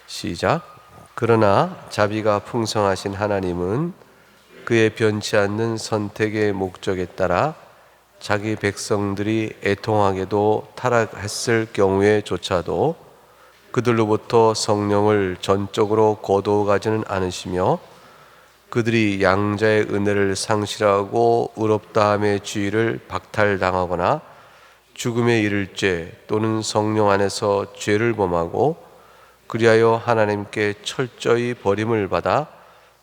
시작. 그러나 자비가 풍성하신 하나님은 그의 변치 않는 선택의 목적에 따라 자기 백성들이 애통하게도 타락했을 경우에조차도 그들로부터 성령을 전적으로 거두어가지는 않으시며 그들이 양자의 은혜를 상실하고 의롭다함의 지위를 박탈당하거나 죽음에 이를 죄 또는 성령 안에서 죄를 범하고 그리하여 하나님께 철저히 버림을 받아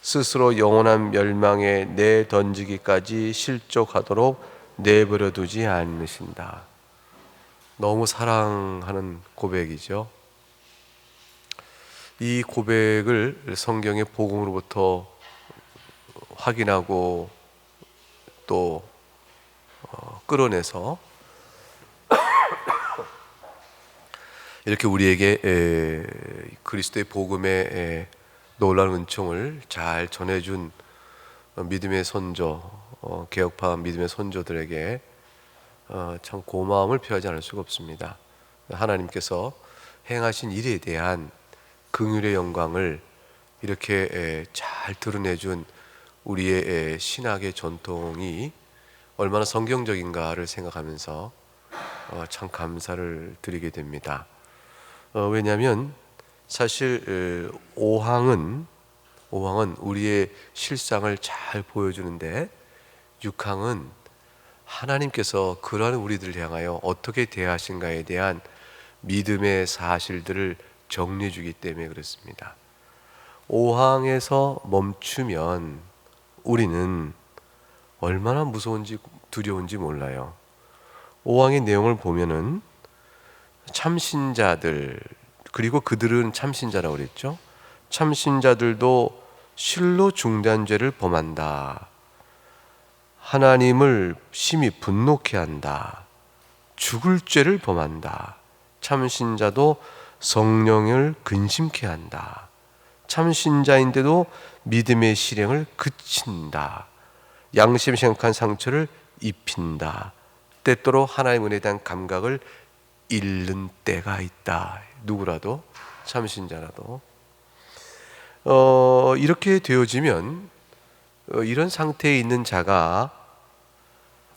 스스로 영원한 멸망에 내던지기까지 실족하도록 내버려 두지 않으신다. 너무 사랑하는 고백이죠. 이 고백을 성경의 복음으로부터 확인하고 또 끌어내서 이렇게 우리에게 그리스도의 복음의 놀라운 은총을 잘 전해준 믿음의 선조, 개혁파 믿음의 선조들에게 참 고마움을 표하지 않을 수가 없습니다. 하나님께서 행하신 일에 대한 긍휼의 영광을 이렇게 잘 드러내준 우리의 신학의 전통이 얼마나 성경적인가를 생각하면서 참 감사를 드리게 됩니다. 왜냐하면 사실 오항은 우리의 실상을 잘 보여주는데 6항은 하나님께서 그러한 우리들을 향하여 어떻게 대하신가에 대한 믿음의 사실들을 정리해 주기 때문에 그렇습니다. 5항에서 멈추면 우리는 얼마나 무서운지 두려운지 몰라요. 5항의 내용을 보면은 참신자들, 그리고 그들은 참신자라고 그랬죠. 참신자들도 실로 중대한 죄를 범한다. 하나님을 심히 분노케 한다. 죽을 죄를 범한다. 참신자도 성령을 근심케 한다. 참신자인데도 믿음의 실행을 그친다. 양심 생각한 상처를 입힌다. 때때로 하나님의 은혜에 대한 감각을 잃는 때가 있다. 누구라도, 참신자라도. 이렇게 되어지면 이런 상태에 있는 자가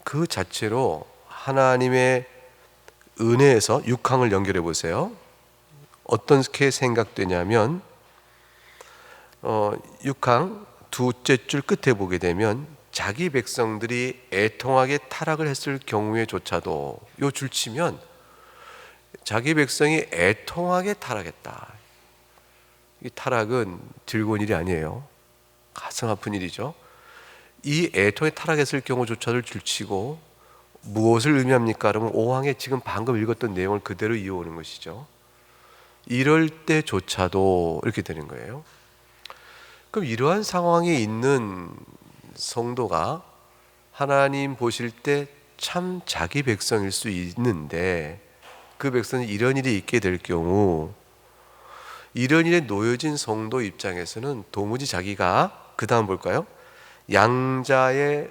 그 자체로 하나님의 은혜에서 6항을 연결해 보세요. 어떻게 생각되냐면 6항 두째 줄 끝에 보게 되면 자기 백성들이 애통하게 타락을 했을 경우에조차도 요 줄 치면 자기 백성이 애통하게 타락했다. 이 타락은 즐거운 일이 아니에요. 가슴 아픈 일이죠. 이 애통에 타락했을 경우조차도 줄치고 무엇을 의미합니까? 그러면 5항에 지금 방금 읽었던 내용을 그대로 이어오는 것이죠. 이럴 때조차도 이렇게 되는 거예요. 그럼 이러한 상황에 있는 성도가 하나님 보실 때 참 자기 백성일 수 있는데 그 백성이 이런 일이 있게 될 경우 이런 일에 놓여진 성도 입장에서는 도무지 자기가 그 다음 볼까요? 양자의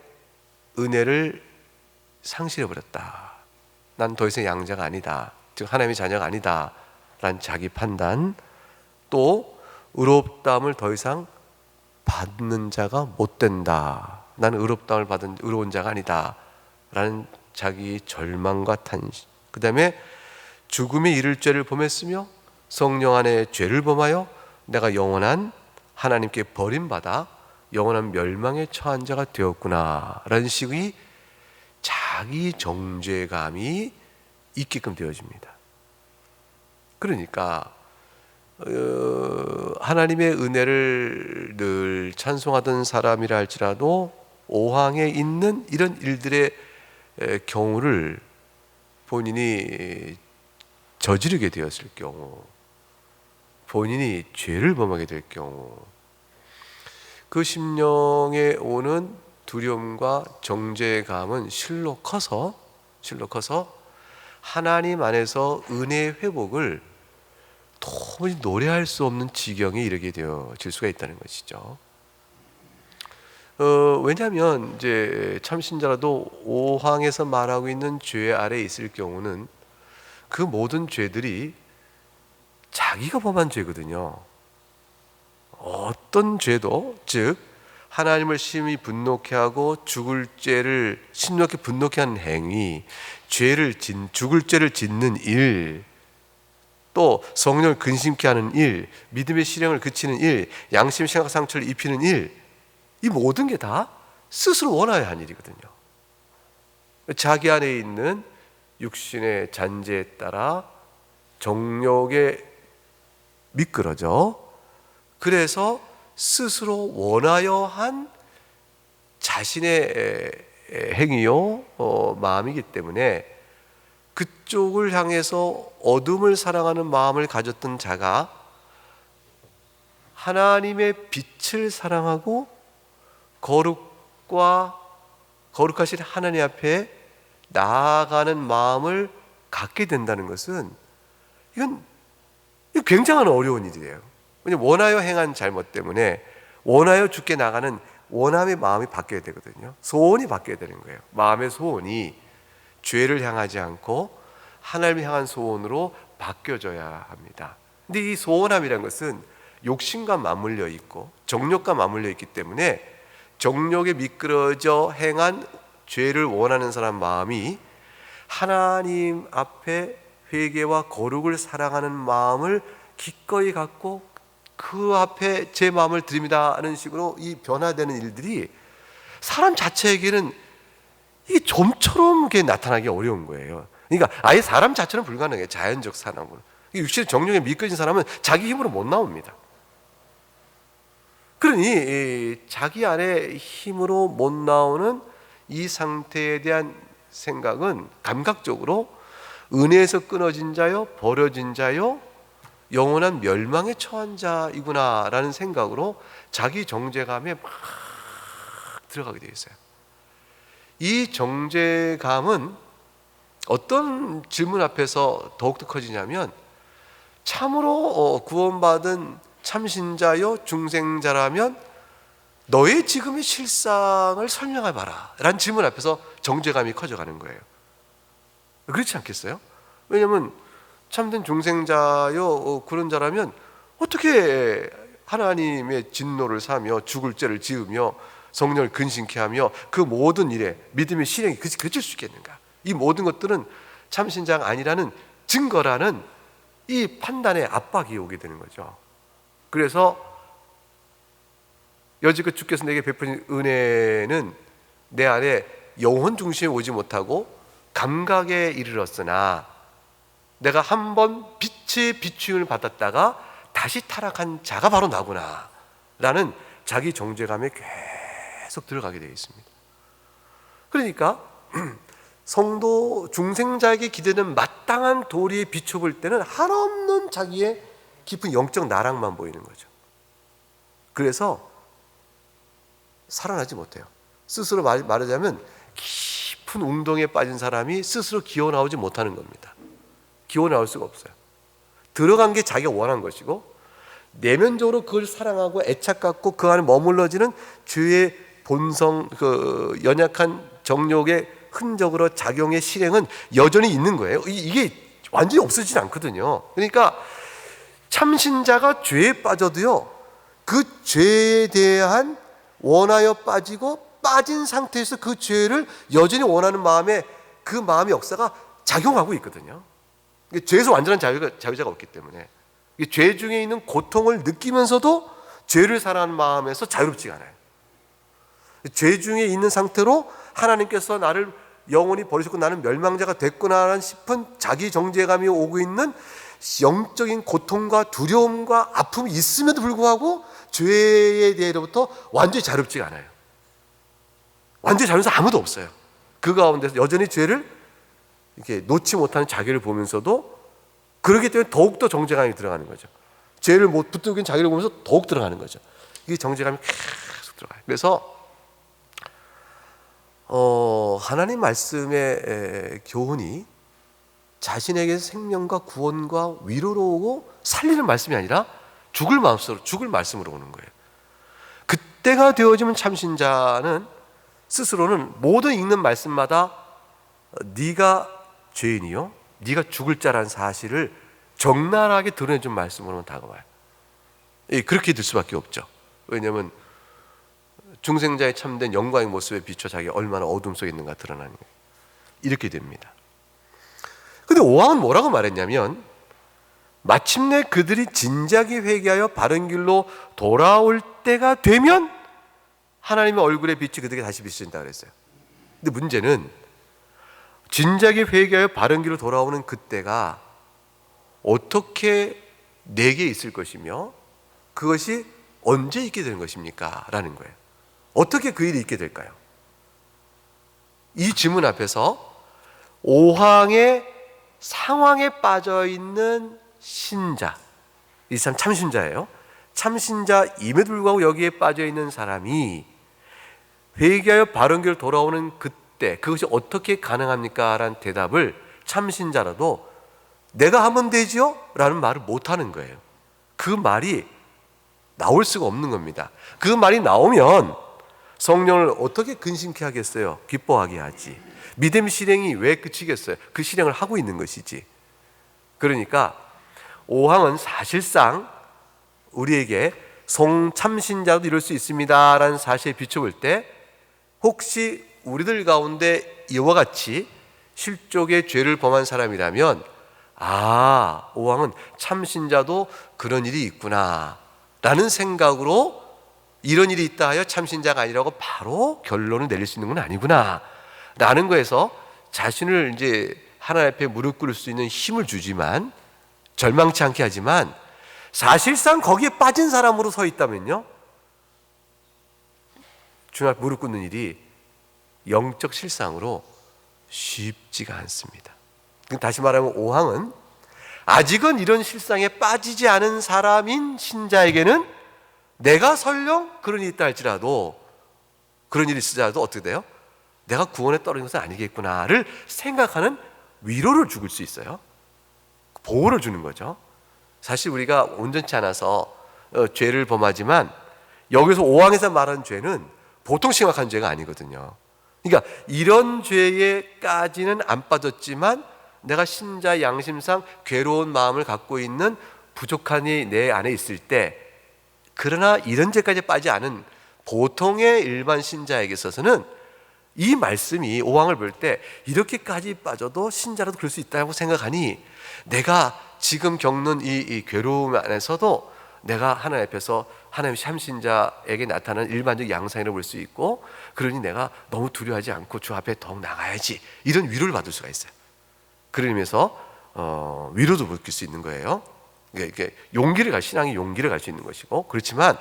은혜를 상실해버렸다. 난 더 이상 양자가 아니다. 즉 하나님의 자녀가 아니다. 라는 자기 판단, 또 의롭다함을 더 이상 받는 자가 못 된다. 나는 의롭다함을 받은 의로운 자가 아니다. 라는 자기 절망과 탄식. 그 다음에 죽음에 이를 죄를 범했으며 성령 안에 죄를 범하여 내가 영원한 하나님께 버림받아 영원한 멸망에 처한 자가 되었구나 라는 식의 자기 정죄감이 있게끔 되어집니다. 그러니까 하나님의 은혜를 늘 찬송하던 사람이라 할지라도 5항에 있는 이런 일들의 경우를 본인이 저지르게 되었을 경우, 본인이 죄를 범하게 될 경우, 그 심령에 오는 두려움과 정죄감은 실로 커서 하나님 안에서 은혜의 회복을 도무지 노래할 수 없는 지경에 이르게 되어질 수가 있다는 것이죠. 왜냐하면 이제 참신자라도 5항에서 말하고 있는 죄 아래에 있을 경우는 그 모든 죄들이 자기가 범한 죄거든요. 어떤 죄도, 즉 하나님을 심히 분노케 하고 죽을 죄를 심히 분노케 하는 행위, 죽을 죄를 짓는 일, 또 성령을 근심케 하는 일, 믿음의 실행을 그치는 일, 양심 생각 상처를 입히는 일, 이 모든 게 다 스스로 원하여야 한 일이거든요. 자기 안에 있는 육신의 잔재에 따라 정욕에 미끄러져 그래서 스스로 원하여 한 자신의 행위요 마음이기 때문에 그쪽을 향해서 어둠을 사랑하는 마음을 가졌던 자가 하나님의 빛을 사랑하고 거룩하신 하나님 앞에 나아가는 마음을 갖게 된다는 것은 이건 굉장한 어려운 일이에요. 왜냐하면 원하여 행한 잘못 때문에 원하여 죽게 나가는 원함의 마음이 바뀌어야 되거든요. 소원이 바뀌어야 되는 거예요. 마음의 소원이 죄를 향하지 않고 하나님을 향한 소원으로 바뀌어져야 합니다. 근데 이 소원함이라는 것은 욕심과 맞물려 있고 정욕과 맞물려 있기 때문에 정욕에 미끄러져 행한 죄를 원하는 사람 마음이 하나님 앞에 회개와 거룩을 사랑하는 마음을 기꺼이 갖고 그 앞에 제 마음을 드립니다 하는 식으로 이 변화되는 일들이 사람 자체에게는 이게 좀처럼 나타나기 어려운 거예요. 그러니까 아예 사람 자체는 불가능해요. 자연적 사람으로. 육신의 정욕에 미끄러진 사람은 자기 힘으로 못 나옵니다. 그러니 자기 안에 힘으로 못 나오는 이 상태에 대한 생각은 감각적으로 은혜에서 끊어진 자요, 버려진 자요, 영원한 멸망에 처한 자이구나라는 생각으로 자기 정죄감에 막 들어가게 되어 있어요. 이 정죄감은 어떤 질문 앞에서 더욱더 커지냐면 참으로 구원받은 참신자요 중생자라면 너의 지금의 실상을 설명해봐라 라는 질문 앞에서 정죄감이 커져가는 거예요. 그렇지 않겠어요? 왜냐하면 참된 중생자요 그런 자라면 어떻게 하나님의 진노를 사며 죽을 죄를 지으며 성령을 근심케 하며 그 모든 일에 믿음의 실행이 그칠 수 있겠는가? 이 모든 것들은 참신자가 아니라는 증거라는 이 판단의 압박이 오게 되는 거죠. 그래서 여지껏 주께서 내게 베푸신 은혜는 내 안에 영혼 중심에 오지 못하고 감각에 이르렀으나 내가 한번 빛의 비추임을 받았다가 다시 타락한 자가 바로 나구나 라는 자기 정죄감에 계속 들어가게 되어 있습니다. 그러니까 성도 중생자에게 기대는 마땅한 도리에 비춰볼 때는 한없는 자기의 깊은 영적 나락만 보이는 거죠. 그래서 살아나지 못해요. 스스로 말하자면 깊은 웅덩이에 빠진 사람이 스스로 기어 나오지 못하는 겁니다. 기어 나올 수가 없어요. 들어간 게 자기가 원한 것이고 내면적으로 그걸 사랑하고 애착갖고 그 안에 머물러지는 죄의 본성, 그 연약한 정욕의 흔적으로 작용의 실행은 여전히 있는 거예요. 이게 완전히 없어지지 않거든요. 그러니까 참신자가 죄에 빠져도요, 그 죄에 대한 원하여 빠지고 빠진 상태에서 그 죄를 여전히 원하는 마음에 그 마음의 역사가 작용하고 있거든요. 죄에서 완전한 자유자가 없기 때문에 죄 중에 있는 고통을 느끼면서도 죄를 사랑하는 마음에서 자유롭지가 않아요. 죄 중에 있는 상태로 하나님께서 나를 영원히 버리셨고 나는 멸망자가 됐구나 싶은 자기 정죄감이 오고 있는 영적인 고통과 두려움과 아픔이 있음에도 불구하고 죄에 대해로부터 완전히 자유롭지가 않아요. 완전히 자유로운 사람 아무도 없어요. 그 가운데서 여전히 죄를 이렇게 놓지 못하는 자기를 보면서도 그렇기 때문에 더욱더 정죄감이 들어가는 거죠. 죄를 못 붙들고 있는 자기를 보면서 더욱 들어가는 거죠. 이게 정죄감이 계속 들어가요. 그래서 하나님 말씀의 교훈이 자신에게 생명과 구원과 위로로 오고 살리는 말씀이 아니라 죽을 말씀으로 오는 거예요. 그때가 되어지면 참신자는 스스로는 모든 읽는 말씀마다 네가 죄인이요, 네가 죽을 자라는 사실을 적나라하게 드러내준 말씀으로는 다가와요. 그렇게 될 수밖에 없죠. 왜냐하면 중생자의 참된 영광의 모습에 비춰 자기가 얼마나 어둠 속에 있는가 드러나는 거예요. 이렇게 됩니다. 근데 오왕은 뭐라고 말했냐면, 마침내 그들이 진작에 회개하여 바른 길로 돌아올 때가 되면 하나님의 얼굴의 빛이 그들에게 다시 비친다 그랬어요. 근데 문제는 진작에 회개하여 바른 길로 돌아오는 그때가 어떻게 내게 있을 것이며 그것이 언제 있게 되는 것입니까? 라는 거예요. 어떻게 그 일이 있게 될까요? 이 질문 앞에서 오황의 상황에 빠져 있는 신자, 이 사람 참신자예요. 참신자임에도 불구하고 여기에 빠져 있는 사람이 회개하여 바른 길로 돌아오는 그때 그것이 어떻게 가능합니까? 라는 대답을 참신자라도 내가 하면 되지요? 라는 말을 못하는 거예요. 그 말이 나올 수가 없는 겁니다. 그 말이 나오면 성령을 어떻게 근심케 하겠어요? 기뻐하게 하지. 믿음 실행이 왜 그치겠어요? 그 실행을 하고 있는 것이지. 그러니까 오황은 사실상 우리에게 성참신자도 이럴 수 있습니다 라는 사실에 비춰볼 때, 혹시 우리들 가운데 이와 같이 실족의 죄를 범한 사람이라면, 아, 오황은 참신자도 그런 일이 있구나 라는 생각으로 이런 일이 있다 하여 참신자가 아니라고 바로 결론을 내릴 수 있는 건 아니구나 라는 거에서 자신을 이제 하나님 앞에 무릎 꿇을 수 있는 힘을 주지만, 절망치 않게 하지만, 사실상 거기에 빠진 사람으로 서 있다면요, 주님 앞에 무릎 꿇는 일이 영적 실상으로 쉽지가 않습니다. 다시 말하면 오황은 아직은 이런 실상에 빠지지 않은 사람인 신자에게는 내가 설령 그런 일이 있다 할지라도, 그런 일이 있으더라도 어떻게 돼요? 내가 구원에 떨어진 것은 아니겠구나를 생각하는 위로를 줄 수 있어요. 보호를 주는 거죠. 사실 우리가 온전치 않아서 죄를 범하지만 여기서 오왕에서 말하는 죄는 보통 심각한 죄가 아니거든요. 그러니까 이런 죄에까지는 안 빠졌지만 내가 신자 양심상 괴로운 마음을 갖고 있는 부족함이 내 안에 있을 때, 그러나 이런 죄까지 빠지지 않은 보통의 일반 신자에게 있어서는 이 말씀이 오왕을 볼 때 이렇게까지 빠져도 신자라도 그럴 수 있다고 생각하니, 내가 지금 겪는 이 괴로움 안에서도 내가 하나님 앞에서 하나님 참신자에게 나타나는 일반적 양상이라고 볼 수 있고, 그러니 내가 너무 두려워하지 않고 주 앞에 더욱 나가야지, 이런 위로를 받을 수가 있어요. 그런 의미에서 위로도 느낄 수 있는 거예요. 이게 용기를 갈, 신앙이 용기를 갈 수 있는 것이고, 그렇지만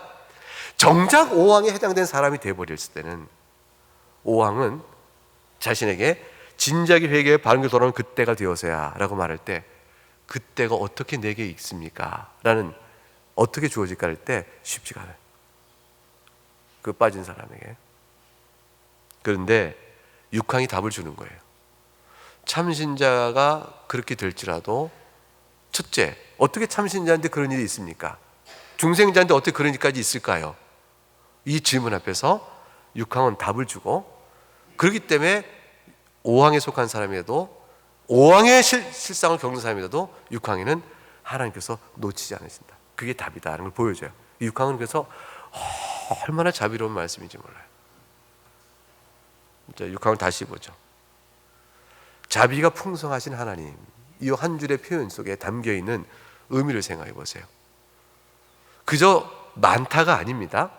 정작 오왕에 해당된 사람이 되어버렸을 때는 오왕은 자신에게 진작에 회개에 바른 길 돌아오는 그때가 되어서야 라고 말할 때, 그때가 어떻게 내게 있습니까? 라는, 어떻게 주어질까 할 때 쉽지가 않아요, 그 빠진 사람에게. 그런데 육황이 답을 주는 거예요. 참신자가 그렇게 될지라도, 첫째, 어떻게 참신자한테 그런 일이 있습니까? 중생자한테 어떻게 그런 일까지 있을까요? 이 질문 앞에서 육황은 답을 주고, 그렇기 때문에 오왕에 속한 사람이라도, 오왕의 실상을 겪는 사람이라도 육황에는 하나님께서 놓치지 않으신다, 그게 답이다라는 걸 보여줘요. 육황은 그래서 얼마나 자비로운 말씀인지 몰라요. 자, 육황을 다시 보죠. 자비가 풍성하신 하나님, 이 한 줄의 표현 속에 담겨있는 의미를 생각해 보세요. 그저 많다가 아닙니다.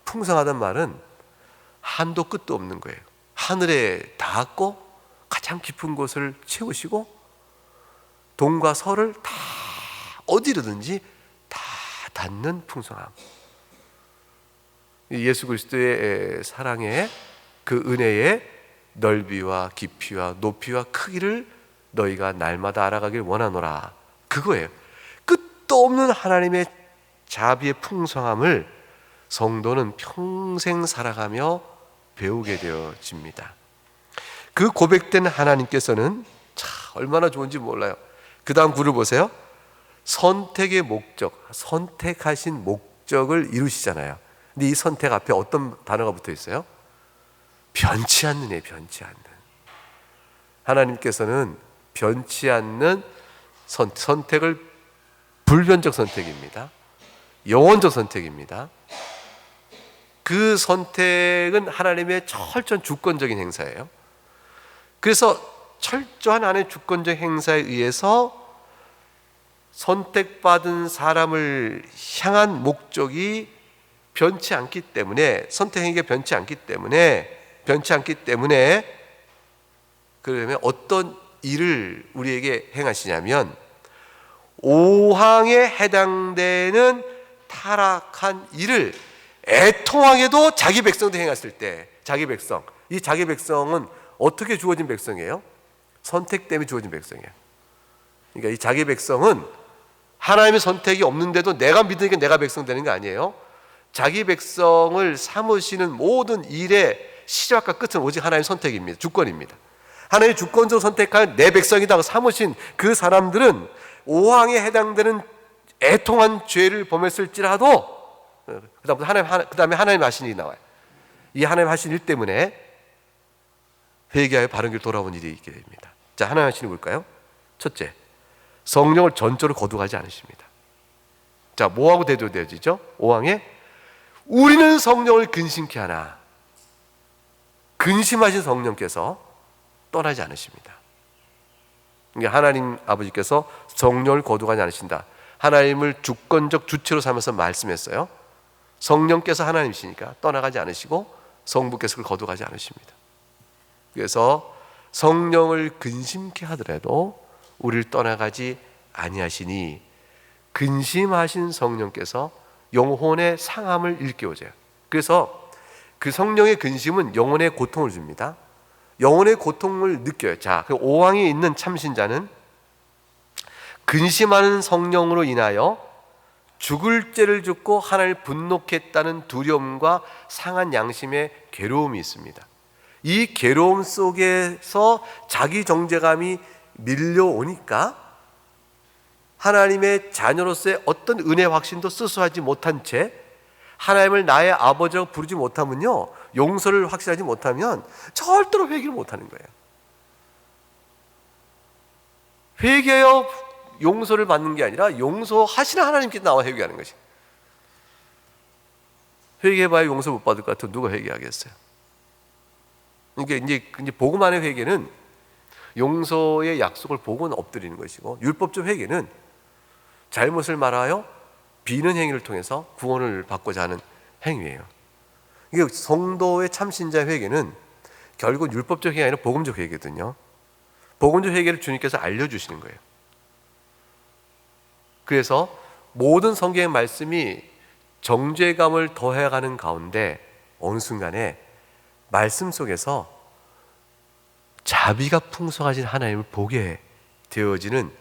풍성하단 말은 한도 끝도 없는 거예요. 하늘에 닿았고 가장 깊은 곳을 채우시고 동과 서를 다 어디로든지 다 닿는 풍성함. 예수 그리스도의 사랑의 그 은혜의 넓이와 깊이와 높이와 크기를 너희가 날마다 알아가길 원하노라, 그거예요. 끝도 없는 하나님의 자비의 풍성함을 성도는 평생 살아가며 배우게 되어집니다. 그 고백된 하나님께서는 참 얼마나 좋은지 몰라요. 그 다음 구를 보세요. 선택의 목적, 선택하신 목적을 이루시잖아요. 근데 이 선택 앞에 어떤 단어가 붙어 있어요? 변치 않는 애, 변치 않는. 하나님께서는 변치 않는 선택을 불변적 선택입니다. 영원적 선택입니다. 그 선택은 하나님의 철저한 주권적인 행사예요. 그래서 철저한 하나님의 주권적 행사에 의해서 선택받은 사람을 향한 목적이 변치 않기 때문에, 선택 행위가 변치 않기 때문에 그러면 어떤 일을 우리에게 행하시냐면, 5항에 해당되는 타락한 일을 애통하게도 자기 백성도 행했을 때, 자기 백성, 이 자기 백성은 어떻게 주어진 백성이에요? 선택 때문에 주어진 백성이에요. 그러니까 이 자기 백성은 하나님의 선택이 없는데도 내가 믿으니까 내가 백성 되는 거 아니에요. 자기 백성을 삼으시는 모든 일의 시작과 끝은 오직 하나님의 선택입니다. 주권입니다. 하나님의 주권적으로 선택한 내 백성이라고 삼으신 그 사람들은 5항에 해당되는 애통한 죄를 범했을지라도, 그 다음에 하나님 하신 일이 나와요. 이 하나님 하신 일 때문에 회개하여 바른 길 돌아온 일이 있게 됩니다. 자, 하나님 하신 일 볼까요? 첫째, 성령을 전적으로 거두가지 않으십니다. 자, 뭐하고 대조되어지죠? 5항에 우리는 성령을 근심케 하나, 근심하신 성령께서 떠나지 않으십니다. 그러니까 하나님 아버지께서 성령을 거두가지 않으신다. 하나님을 주권적 주체로 삼아서 말씀했어요. 성령께서 하나님이시니까 떠나가지 않으시고 성부께서 그걸 거두가지 않으십니다. 그래서 성령을 근심케 하더라도 우리를 떠나가지 아니하시니, 근심하신 성령께서 영혼의 상함을 일깨워줘요. 그래서 그 성령의 근심은 영혼의 고통을 줍니다. 영혼의 고통을 느껴요. 자, 그 5항에 있는 참신자는 근심하는 성령으로 인하여 죽을 죄를 짓고 하나님을 분노케 했다는 두려움과 상한 양심의 괴로움이 있습니다. 이 괴로움 속에서 자기 정죄감이 밀려오니까 하나님의 자녀로서의 어떤 은혜 확신도 스스로하지 못한 채, 하나님을 나의 아버지라고 부르지 못하면요, 용서를 확신하지 못하면 절대로 회개를 못하는 거예요. 회개하여 용서를 받는 게 아니라 용서하시는 하나님께 나와 회개하는 것이. 회개해봐야 용서 못 받을 것 같아서 누가 회개하겠어요? 그러니까 이제 복음 안의 회개는 용서의 약속을 보고는 엎드리는 것이고, 율법적 회개는 잘못을 말하여 비는 행위를 통해서 구원을 받고자 하는 행위예요. 이게 성도의 참신자 회개는 결국 율법적 회개가 아니라 복음적 회개거든요. 복음적 회개를 주님께서 알려주시는 거예요. 그래서 모든 성경의 말씀이 정죄감을 더해가는 가운데 어느 순간에 말씀 속에서 자비가 풍성하신 하나님을 보게 되어지는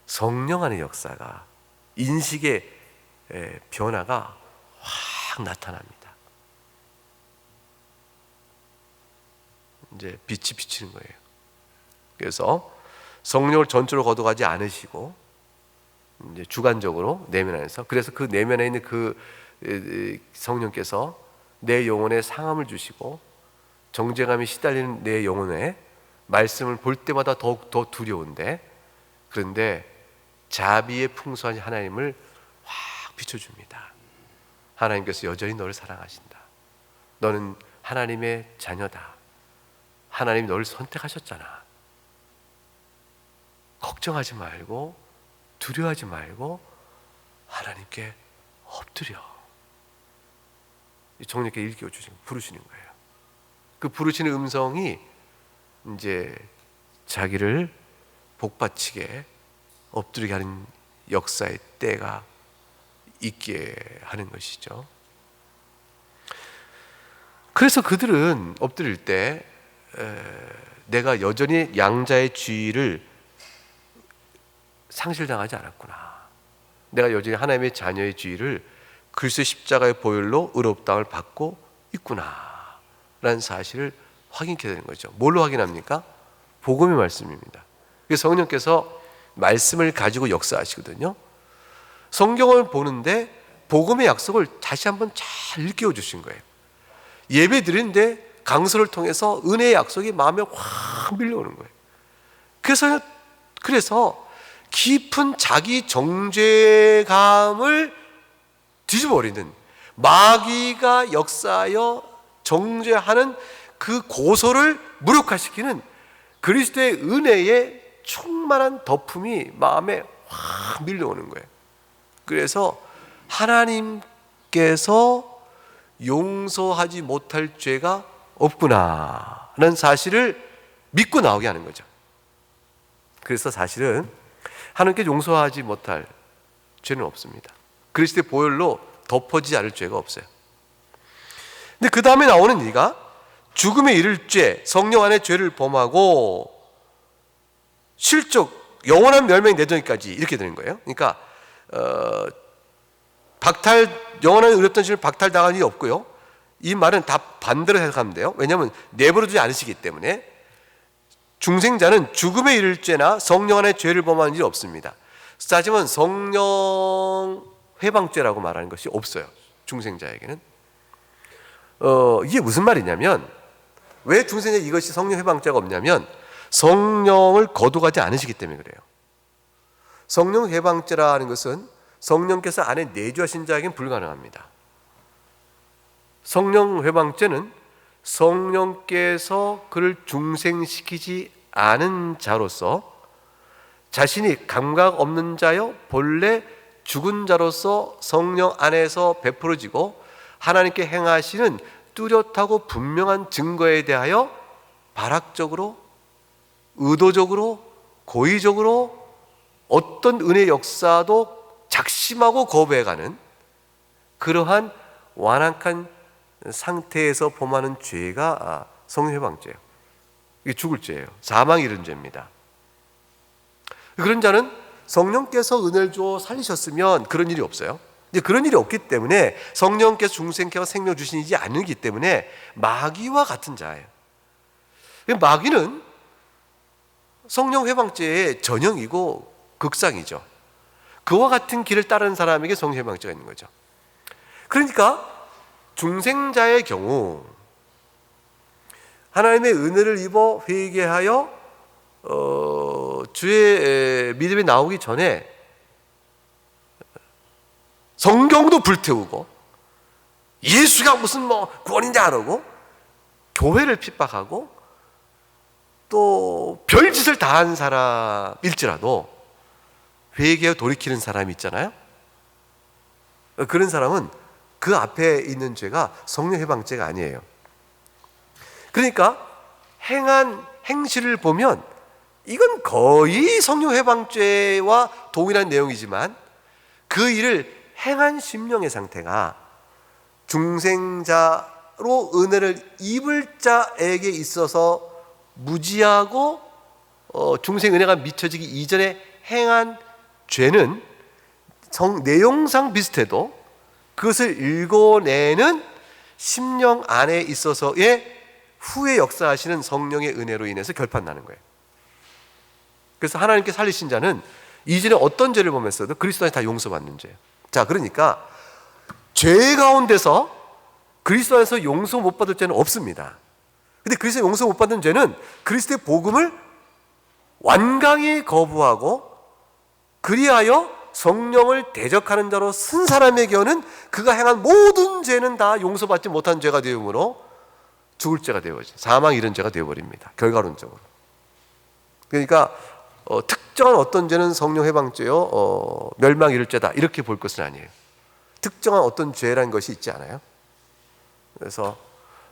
성령 안의 역사가, 인식의 변화가 확 나타납니다. 이제 빛이 비치는 거예요. 그래서 성령을 전적으로 거둬가지 않으시고 이제 주관적으로 내면 안에서, 그래서 그 내면에 있는 그 성령께서 내 영혼에 상함을 주시고 정죄감이 시달리는 내 영혼에 말씀을 볼 때마다 더욱 더 두려운데, 그런데 자비의 풍성한 하나님을 확 비춰줍니다. 하나님께서 여전히 너를 사랑하신다. 너는 하나님의 자녀다. 하나님이 너를 선택하셨잖아. 걱정하지 말고 두려워하지 말고 하나님께 엎드려. 정령께 일깨워주시고 부르시는 거예요. 그 부르시는 음성이 이제 자기를 복받치게 엎드리게 하는 역사의 때가 있게 하는 것이죠. 그래서 그들은 엎드릴 때 내가 여전히 양자의 지위를 상실당하지 않았구나, 내가 여전히 하나님의 자녀의 지위를 그리스도의 십자가의 보혈로 의롭다함을 받고 있구나 라는 사실을 확인케 되는 거죠. 뭘로 확인합니까? 복음의 말씀입니다. 그래서 성령께서 말씀을 가지고 역사하시거든요. 성경을 보는데 복음의 약속을 다시 한번 잘 일깨워 주신 거예요. 예배 드리는데 강서를 통해서 은혜의 약속이 마음에 확 밀려오는 거예요. 그래서 깊은 자기 정죄감을 뒤집어버리는, 마귀가 역사하여 정죄하는 그 고소를 무력화시키는 그리스도의 은혜의 충만한 덮음이 마음에 확 밀려오는 거예요. 그래서 하나님께서 용서하지 못할 죄가 없구나라는 사실을 믿고 나오게 하는 거죠. 그래서 사실은 하나님께 용서하지 못할 죄는 없습니다. 그리스도의 보혈로 덮어지지 않을 죄가 없어요. 근데 그 다음에 나오는 이가 죽음에 이를 죄, 성령 안에 죄를 범하고 실족, 영원한 멸망이 내도니까지 이렇게 되는 거예요. 그러니까 영원한 의롭다는 신을 박탈당할 일이 없고요. 이 말은 다 반대로 해석하면 돼요. 왜냐하면 내버려두지 않으시기 때문에 중생자는 죽음에 이를 죄나 성령 안에 죄를 범하는 일이 없습니다. 따지면 성령 회방죄라고 말하는 것이 없어요. 중생자에게는. 이게 무슨 말이냐면, 왜 중생자 이것이 성령 회방죄가 없냐면 성령을 거두가지 않으시기 때문에 그래요. 성령 회방죄라는 것은 성령께서 안에 내주하신 자에게는 불가능합니다. 성령 회방죄는 성령께서 그를 중생시키지 않은 자로서 자신이 감각 없는 자여 본래 죽은 자로서 성령 안에서 베풀어지고 하나님께 행하시는 뚜렷하고 분명한 증거에 대하여 발악적으로, 의도적으로, 고의적으로 어떤 은혜 역사도 작심하고 거부해가는 그러한 완악한 상태에서 범하는 죄가 성령회방죄예요. 이게 죽을 죄예요. 사망 이른 죄입니다. 그런 자는 성령께서 은혜를 주어 살리셨으면 그런 일이 없어요. 이제 그런 일이 없기 때문에 성령께서 중생케 생명 주시지 않기 때문에 마귀와 같은 자예요. 마귀는 성령 회방죄의 전형이고 극상이죠. 그와 같은 길을 따르는 사람에게 성령 회방죄가 있는 거죠. 그러니까 중생자의 경우 하나님의 은혜를 입어 회개하여 주의 믿음이 나오기 전에 성경도 불태우고 예수가 무슨 구원이냐 그러고 교회를 핍박하고 또 별짓을 다 한 사람일지라도 회개하여 돌이키는 사람이 있잖아요. 그런 사람은 그 앞에 있는 죄가 성령 회방죄가 아니에요. 그러니까 행한 행실을 보면 이건 거의 성령 회방죄와 동일한 내용이지만 그 일을 행한 심령의 상태가 중생자로 은혜를 입을 자에게 있어서 무지하고 중생 은혜가 미쳐지기 이전에 행한 죄는 내용상 비슷해도 그것을 읽어내는 심령 안에 있어서의 후에 역사하시는 성령의 은혜로 인해서 결판나는 거예요. 그래서 하나님께 살리신 자는 이전에 어떤 죄를 범했어도 그리스도 안에서 다 용서받는 죄예요. 자, 그러니까 죄 가운데서 그리스도 안에서 용서 못 받을 죄는 없습니다. 근데 그리스도 용서 못 받는 죄는 그리스도의 복음을 완강히 거부하고 그리하여 성령을 대적하는 자로 쓴 사람에게는 그가 행한 모든 죄는 다 용서받지 못한 죄가 되므로 죽을 죄가 되어버리죠. 사망 이른 죄가 되어버립니다. 결과론적으로. 그러니까 특정한 어떤 죄는 성령 회방죄요, 멸망 이를 죄다 이렇게 볼 것은 아니에요. 특정한 어떤 죄라는 것이 있지 않아요. 그래서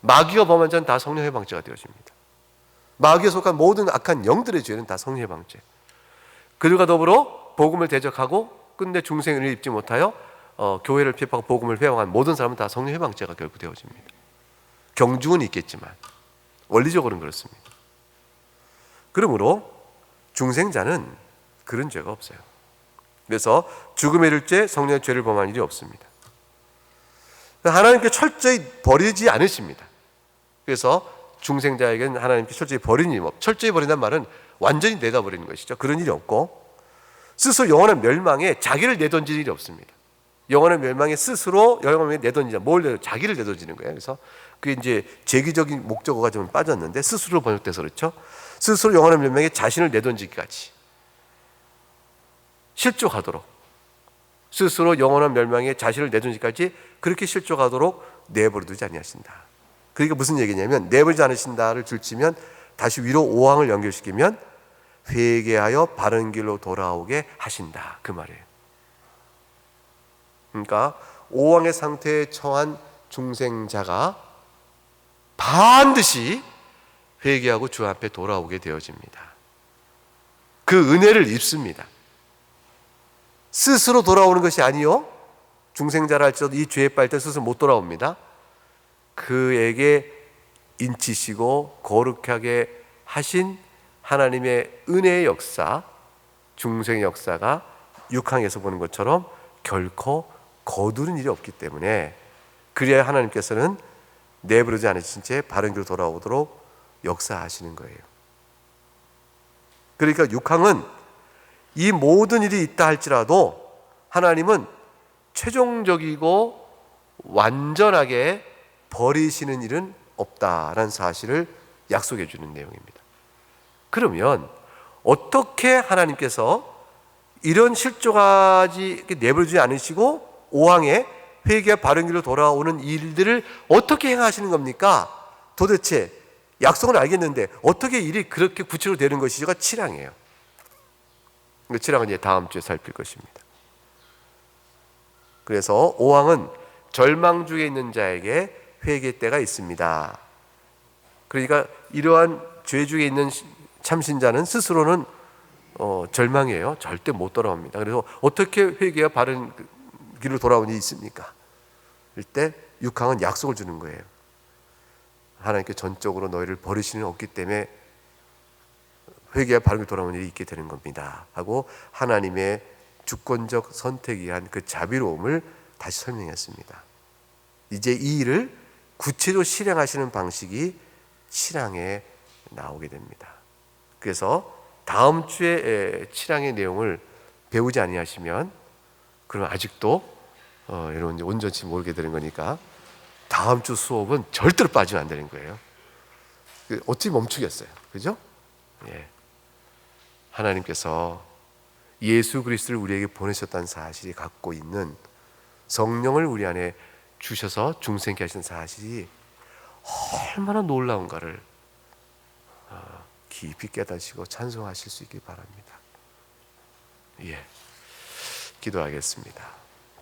마귀가 범한 죄는 다 성령 회방죄가 되어집니다. 마귀에 속한 모든 악한 영들의 죄는 다 성령 회방죄. 그들과 더불어 복음을 대적하고 끝내 중생을 입지 못하여 교회를 핍박하고 복음을 회방한 모든 사람은 다 성령 회방죄가 결국 되어집니다. 경중은 있겠지만 원리적으로는 그렇습니다. 그러므로 중생자는 그런 죄가 없어요. 그래서 죽음에 이를 죄, 성령의 죄를 범한 일이 없습니다. 하나님께 철저히 버리지 않으십니다. 그래서 중생자에게는 하나님께 철저히 버리는 일이 없고, 철저히 버린다는 말은 완전히 내다버리는 것이죠. 그런 일이 없고 스스로 영원한 멸망에 자기를 내던질 일이 없습니다. 영원한 멸망에 스스로 영원한 내던지자, 자기를 내던지는 거예요. 그래서 그게 이제 제기적인 목적어가 좀 빠졌는데 스스로 번역돼서 그렇죠. 스스로 영원한 멸망에 자신을 내던지기까지. 실족하도록, 스스로 영원한 멸망에 자신을 내던지까지 그렇게 실족하도록 내버려두지 아니하신다. 그러니까 무슨 얘기냐면, 내버리지 않으신다를 줄치면 다시 위로 5항을 연결시키면 회개하여 바른 길로 돌아오게 하신다, 그 말이에요. 그러니까 5항의 상태에 처한 중생자가 반드시 회개하고 주 앞에 돌아오게 되어집니다. 그 은혜를 입습니다. 스스로 돌아오는 것이 아니요, 중생자라 할지라도 이 죄에 빠질 때 스스로 못 돌아옵니다. 그에게 인치시고 거룩하게 하신 하나님의 은혜의 역사, 중생의 역사가 6항에서 보는 것처럼 결코 거두는 일이 없기 때문에, 그래야 하나님께서는 내버리지 않으신 채 바른 길로 돌아오도록 역사하시는 거예요. 그러니까 6항은 이 모든 일이 있다 할지라도 하나님은 최종적이고 완전하게 버리시는 일은 없다라는 사실을 약속해 주는 내용입니다. 그러면 어떻게 하나님께서 이런 실족하지 내버려두지 않으시고 5항에 회개와 바른 길로 돌아오는 일들을 어떻게 행하시는 겁니까? 도대체 약속은 알겠는데 어떻게 일이 그렇게 구체적으로 되는 것이지가 7항이에요. 7항은 이제 다음 주에 살필 것입니다. 그래서 5항은 절망 중에 있는 자에게 회개 때가 있습니다. 그러니까 이러한 죄 중에 있는 참신자는 스스로는 절망이에요. 절대 못 돌아옵니다. 그래서 어떻게 회개와 바른 길로 돌아오는 일이 있습니까? 이때 6항은 약속을 주는 거예요. 하나님께 전적으로 너희를 버리시는 일 없기 때문에 회개와 바른 길로 돌아오는 일이 있게 되는 겁니다 하고 하나님의 주권적 선택에 의한 그 자비로움을 다시 설명했습니다. 이제 이 일을 구체적으로 실행하시는 방식이 7항에 나오게 됩니다. 그래서 다음 주에 7항의 내용을 배우지 아니하시면, 그럼 아직도 여러분 온전치 모르게 되는 거니까 다음 주 수업은 절대로 빠지면 안 되는 거예요. 어찌 멈추겠어요, 그죠? 예. 하나님께서 예수 그리스도를 우리에게 보내셨다는 사실이 갖고 있는 성령을 우리 안에 주셔서 중생케 하신 사실이 얼마나 놀라운가를 깊이 깨닫으시고 찬송하실 수 있길 바랍니다. 예, 기도하겠습니다.